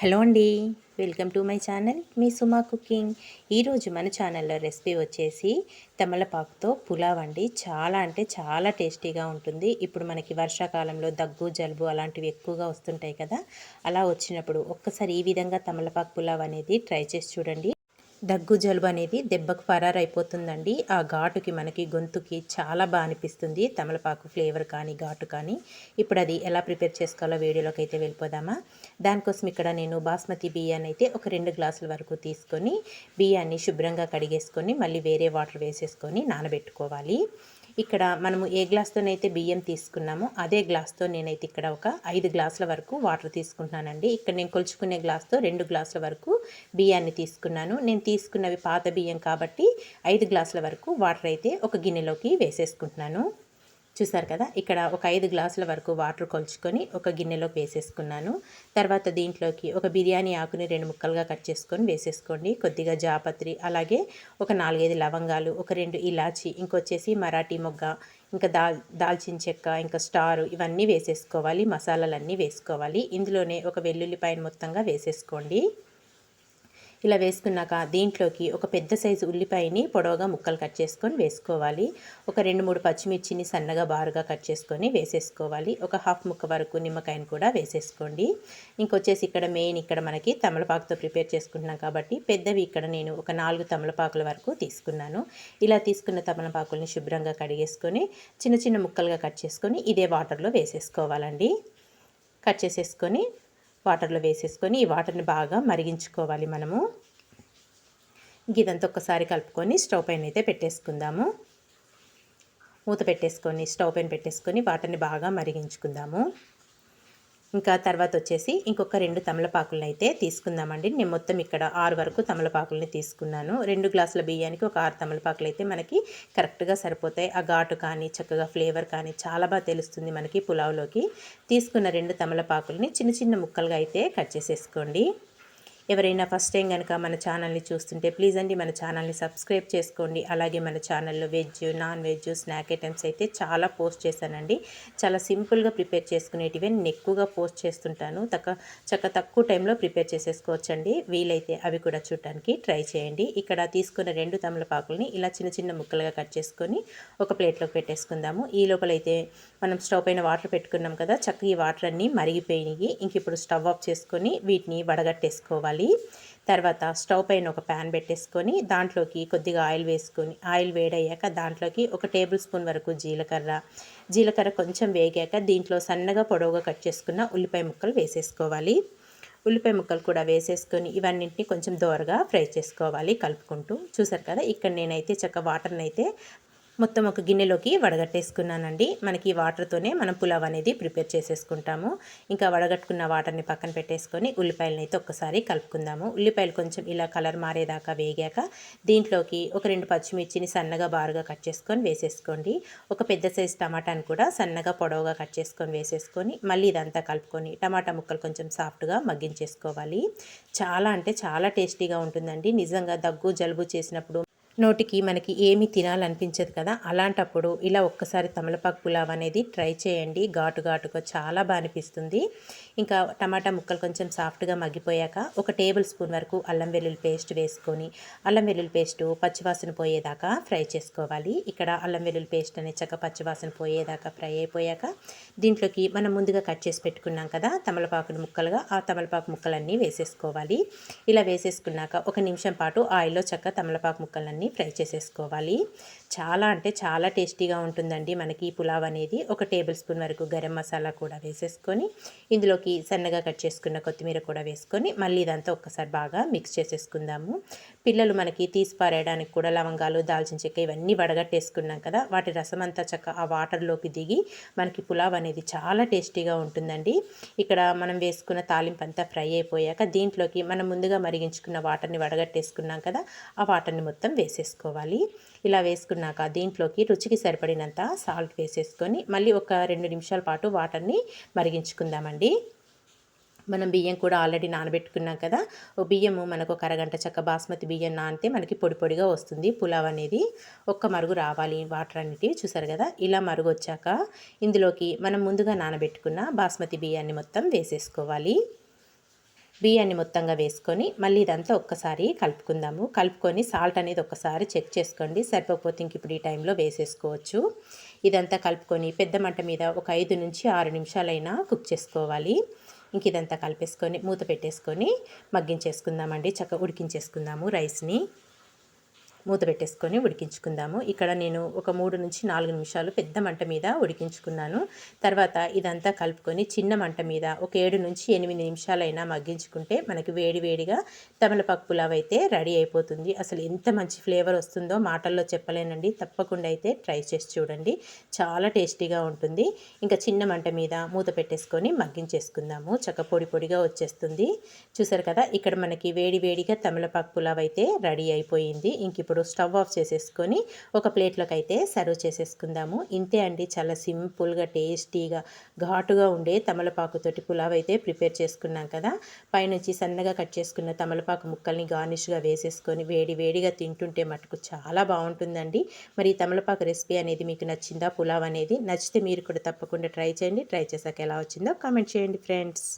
Hello అండి, welcome to my channel me Suma cooking. ఈరోజు మన ఛానల్లో రెసిపీ వచ్చేసి తమలపాకుతో పులావ్ అండి. చాలా అంటే చాలా టేస్టీగా ఉంటుంది. ఇప్పుడు మనకి వర్షాకాలంలో దగ్గు జలుబు అలాంటివి ఎక్కువగా వస్తుంటాయి కదా. అలా వచ్చినప్పుడు ఒక్కసారి ఈ విధంగా తమలపాకు పులావ్ అనేది ట్రై చేసి చూడండి. దగ్గు జలుబు అనేది దెబ్బకు పరారైపోతుందండి. ఆ ఘాటుకి మనకి గొంతుకి చాలా బాగా అనిపిస్తుంది తమలపాకు ఫ్లేవర్ కానీ ఘాటు కానీ. ఇప్పుడు అది ఎలా ప్రిపేర్ చేసుకోవాలో వీడియోలోకి అయితే వెళ్ళిపోదామా. దానికోసం ఇక్కడ నేను బాస్మతి బియ్యాన్ని అయితే ఒక 2 గ్లాసుల వరకు తీసుకొని బియ్యాన్ని శుభ్రంగా కడిగేసుకొని మళ్ళీ వేరే వాటర్ వేసేసుకొని నానబెట్టుకోవాలి. ఇక్కడ మనము ఏ గ్లాస్తోనైతే బియ్యం తీసుకున్నామో అదే గ్లాస్తో నేనైతే ఇక్కడ ఒక 5 గ్లాసుల వరకు వాటర్ తీసుకుంటున్నానండి. ఇక్కడ నేను కొలుచుకునే గ్లాస్తో 2 గ్లాసుల వరకు బియ్యాన్ని తీసుకున్నాను. నేను తీసుకున్నవి పాత బియ్యం కాబట్టి 5 గ్లాసుల వరకు వాటర్ అయితే ఒక గిన్నెలోకి వేసేసుకుంటున్నాను. చూసారు కదా, ఇక్కడ ఒక 5 గ్లాసుల వరకు వాటర్ కొలుచుకొని ఒక గిన్నెలోకి వేసేసుకున్నాను. తర్వాత దీంట్లోకి ఒక బిర్యానీ ఆకుని 2 ముక్కలుగా కట్ చేసుకొని వేసేసుకోండి. కొద్దిగా జాపత్రి, అలాగే ఒక 4-5 లవంగాలు, ఒక 2 ఇలాచి, ఇంకొచ్చేసి మరాఠీ మొగ్గ, ఇంకా దాల్చిన చెక్క, ఇంకా స్టారు, ఇవన్నీ వేసేసుకోవాలి. మసాలాలన్నీ వేసుకోవాలి. ఇందులోనే ఒక వెల్లుల్లిపాయను మొత్తంగా వేసేసుకోండి. ఇలా వేసుకున్నాక దీంట్లోకి ఒక పెద్ద సైజు ఉల్లిపాయని పొడవుగా ముక్కలు కట్ చేసుకొని వేసుకోవాలి. ఒక 2-3 పచ్చిమిర్చిని సన్నగా బారుగా కట్ చేసుకొని వేసేసుకోవాలి. ఒక హాఫ్ ముక్క వరకు నిమ్మకాయని కూడా వేసేసుకోండి. ఇంకొచ్చేసి ఇక్కడ మెయిన్ ఇక్కడ మనకి తమలపాకుతో ప్రిపేర్ చేసుకుంటున్నాం కాబట్టి పెద్దవి ఇక్కడ నేను ఒక 4 తమలపాకుల వరకు తీసుకున్నాను. ఇలా తీసుకున్న తమలపాకుల్ని శుభ్రంగా కడిగేసుకొని చిన్న చిన్న ముక్కలుగా కట్ చేసుకొని ఇదే వాటర్లో వేసేసుకోవాలండి. కట్ చేసేసుకొని వాటర్లో వేసేసుకొని ఈ వాటర్ని బాగా మరిగించుకోవాలి మనము. ఇదంతా ఒక్కసారి కలుపుకొని స్టవ్ పైన అయితే పెట్టేసుకుందాము. మూత పెట్టేసుకొని స్టవ్ పైన పెట్టేసుకొని వాటర్ని బాగా మరిగించుకుందాము. ఇంకా తర్వాత వచ్చేసి ఇంకొక 2 తమలపాకులను అయితే తీసుకుందామండి. నేను మొత్తం ఇక్కడ 6 వరకు తమలపాకులని తీసుకున్నాను. 2 గ్లాసుల బియ్యానికి ఒక 6 తమలపాకులు అయితే మనకి కరెక్ట్గా సరిపోతాయి. ఆ ఘాటు కానీ చక్కగా ఫ్లేవర్ కానీ చాలా బాగా తెలుస్తుంది మనకి పులావ్లోకి. తీసుకున్న 2 తమలపాకులని చిన్న చిన్న ముక్కలుగా అయితే కట్ చేసేసుకోండి. ఎవరైనా ఫస్ట్ టైం కనుక మన ఛానల్ని చూస్తుంటే ప్లీజ్ అండి మన ఛానల్ని సబ్స్క్రైబ్ చేసుకోండి. అలాగే మన ఛానల్లో veg, non veg, snack items అయితే చాలా పోస్ట్ చేశానండి. చాలా సింపుల్గా ప్రిపేర్ చేసుకునేటివి నేను ఎక్కువగా పోస్ట్ చేస్తుంటాను. తక్కువ టైంలో ప్రిపేర్ చేసేసుకోవచ్చండి. వీలైతే అవి కూడా చూడటానికి ట్రై చేయండి. ఇక్కడ తీసుకున్న 2 తమలపాకులని ఇలా చిన్న చిన్న ముక్కలుగా కట్ చేసుకొని ఒక ప్లేట్లోకి పెట్టేసుకుందాము. ఈ లోపలైతే మనం స్టవ్ పైన వాటర్ పెట్టుకున్నాం కదా, చక్కగా ఈ వాటర్ అన్నీ మరిగిపోయినాయి. ఇంక ఇప్పుడు స్టవ్ ఆఫ్ చేసుకొని వీటిని వడగట్టేసుకోవాలి. తర్వాత స్టవ్ పైన ఒక ప్యాన్ పెట్టేసుకొని దాంట్లోకి కొద్దిగా ఆయిల్ వేసుకొని ఆయిల్ వేడయ్యాక దాంట్లోకి ఒక టేబుల్ స్పూన్ వరకు జీలకర్ర కొంచెం వేగాక దీంట్లో సన్నగా పొడవుగా కట్ చేసుకున్న ఉల్లిపాయ ముక్కలు వేసేసుకోవాలి. ఉల్లిపాయ ముక్కలు కూడా వేసేసుకొని ఇవన్నింటినీ కొంచెం దోరగా ఫ్రై చేసుకోవాలి కలుపుకుంటూ. చూసారు కదా, ఇక్కడ నేనైతే వాటర్ని అయితే మొత్తం ఒక గిన్నెలోకి వడగట్టేసుకున్నానండి. మనకి ఈ వాటర్తోనే మనం పులావ్ అనేది ప్రిపేర్ చేసేసుకుంటాము. ఇంకా వడగట్టుకున్న వాటర్ని పక్కన పెట్టేసుకొని ఉల్లిపాయలను అయితే ఒక్కసారి కలుపుకుందాము. ఉల్లిపాయలు కొంచెం ఇలా కలర్ మారేదాకా వేగాక దీంట్లోకి ఒక 2 పచ్చిమిర్చిని సన్నగా బారుగా కట్ చేసుకొని వేసేసుకోండి. ఒక పెద్ద సైజు టమాటాని కూడా సన్నగా పొడవుగా కట్ చేసుకొని వేసేసుకొని మళ్ళీ ఇదంతా కలుపుకొని టమాటా ముక్కలు కొంచెం సాఫ్ట్గా మగ్గించేసుకోవాలి. చాలా అంటే చాలా టేస్టీగా ఉంటుందండి. నిజంగా దగ్గు జలుబు చేసినప్పుడు నోటికి మనకి ఏమీ తినాలనిపించదు కదా, అలాంటప్పుడు ఇలా ఒక్కసారి తమలపాకు పులావ్ అనేది ట్రై చేయండి. ఘాటుగా చాలా బాగా అనిపిస్తుంది. ఇంకా టమాటా ముక్కలు కొంచెం సాఫ్ట్గా మగ్గిపోయాక ఒక టేబుల్ స్పూన్ వరకు అల్లం వెల్లుల్లి పేస్ట్ వేసుకొని అల్లం వెల్లుల్లి పేస్ట్ పచ్చివాసన పోయేదాకా ఫ్రై చేసుకోవాలి. ఇక్కడ అల్లం వెల్లుల్లి పేస్ట్ అనేది పచ్చివాసన పోయేదాకా ఫ్రై అయిపోయాక దీంట్లోకి మనం ముందుగా కట్ చేసి పెట్టుకున్నాం కదా తమలపాకుని ముక్కలుగా, ఆ తమలపాకు ముక్కలన్నీ వేసేసుకోవాలి. ఇలా వేసేసుకున్నాక ఒక నిమిషం పాటు ఆయిల్లో తమలపాకు ముక్కలన్నీ ఫ్రై చేసేసుకోవాలి. చాలా అంటే చాలా టేస్టీగా ఉంటుందండి మనకి ఈ పులావ్ అనేది. ఒక టేబుల్ స్పూన్ వరకు గరం మసాలా కూడా వేసేసుకొని ఇందులోకి సన్నగా కట్ చేసుకున్న కొత్తిమీర కూడా వేసుకొని మళ్ళీ ఇదంతా ఒక్కసారి బాగా మిక్స్ చేసేసుకుందాము. పిల్లలు మనకి తీసి పారేయడానికి కూడా లవంగాలు, దాల్చిన చెక్క ఇవన్నీ వడగట్టేసుకున్నాం కదా, వాటి రసం అంతా ఆ వాటర్లోకి దిగి మనకి పులావ్ అనేది చాలా టేస్టీగా ఉంటుందండి. ఇక్కడ మనం వేసుకున్న తాలింపు అంతా ఫ్రై అయిపోయాక దీంట్లోకి మనం ముందుగా మరిగించుకున్న వాటర్ని వడగట్టేసుకున్నాం కదా, ఆ వాటర్ని మొత్తం వేసేసుకోవాలి. ఇలా వేసుకున్నాక దీంట్లోకి రుచికి సరిపడినంత సాల్ట్ వేసేసుకొని మళ్ళీ ఒక 2 నిమిషాల పాటు వాటర్ని మరిగించుకుందామండి. మనం బియ్యం కూడా ఆల్రెడీ నానబెట్టుకున్నాం కదా, బియ్యము మనకు ఒక అరగంట బాస్మతి బియ్యం నానితే మనకి పొడి పొడిగా వస్తుంది పులావ్ అనేది. ఒక్క మరుగు రావాలి వాటర్ అన్నిటి. చూసారు కదా, ఇలా మరుగు వచ్చాక ఇందులోకి మనం ముందుగా నానబెట్టుకున్న బాస్మతి బియ్యాన్ని మొత్తం వేసేసుకోవాలి. బియ్యాన్ని మొత్తంగా వేసుకొని మళ్ళీ ఇదంతా ఒక్కసారి కలుపుకుందాము. కలుపుకొని సాల్ట్ అనేది ఒక్కసారి చెక్ చేసుకోండి. సరిపోకపోతే ఇంక ఇప్పుడు ఈ టైంలో వేసేసుకోవచ్చు. ఇదంతా కలుపుకొని పెద్ద మంట మీద ఒక 5 నుంచి 6 నిమిషాలైనా కుక్ చేసుకోవాలి. ఇంక ఇదంతా కలిపేసుకొని మూత పెట్టేసుకొని మగ్గించేసుకుందామండి. చక్కగా ఉడికించేసుకుందాము రైస్ని. మూత పెట్టేసుకొని ఉడికించుకుందాము. ఇక్కడ నేను ఒక 3 నుంచి 4 నిమిషాలు పెద్ద మంట మీద ఉడికించుకున్నాను. తర్వాత ఇదంతా కలుపుకొని చిన్న మంట మీద ఒక 7 నుంచి 8 నిమిషాలైనా మగ్గించుకుంటే మనకి వేడి వేడిగా తమలపాకు పులావ్ అయితే రెడీ అయిపోతుంది. అసలు ఎంత మంచి ఫ్లేవర్ వస్తుందో మాటల్లో చెప్పలేనండి. తప్పకుండా అయితే ట్రై చేసి చూడండి. చాలా టేస్టీగా ఉంటుంది. ఇంకా చిన్న మంట మీద మూత పెట్టేసుకొని మగ్గించేసుకుందాము. పొడి పొడిగా వచ్చేస్తుంది. చూసారు కదా, ఇక్కడ మనకి వేడి వేడిగా తమలపాకు పులావ్ అయితే రెడీ అయిపోయింది. ఇంక ఇప్పుడు స్టవ్ ఆఫ్ చేసేసుకొని ఒక ప్లేట్లోకి అయితే సర్వ్ చేసేసుకుందాము. ఇంతే అండి, చాలా సింపుల్గా టేస్టీగా ఘాటుగా ఉండే తమలపాకుతోటి పులావ్ అయితే ప్రిపేర్ చేసుకున్నాం కదా. పైనుంచి సన్నగా కట్ చేసుకున్న తమలపాకు ముక్కల్ని గార్నిష్గా వేసేసుకొని వేడి వేడిగా తింటుంటే మటుకు చాలా బాగుంటుందండి. మరి ఈ తమలపాకు రెసిపీ అనేది మీకు నచ్చిందా? పులావ్ అనేది నచ్చితే మీరు కూడా తప్పకుండా ట్రై చేయండి. ట్రై చేశాక ఎలా వచ్చిందో కామెంట్ చేయండి ఫ్రెండ్స్.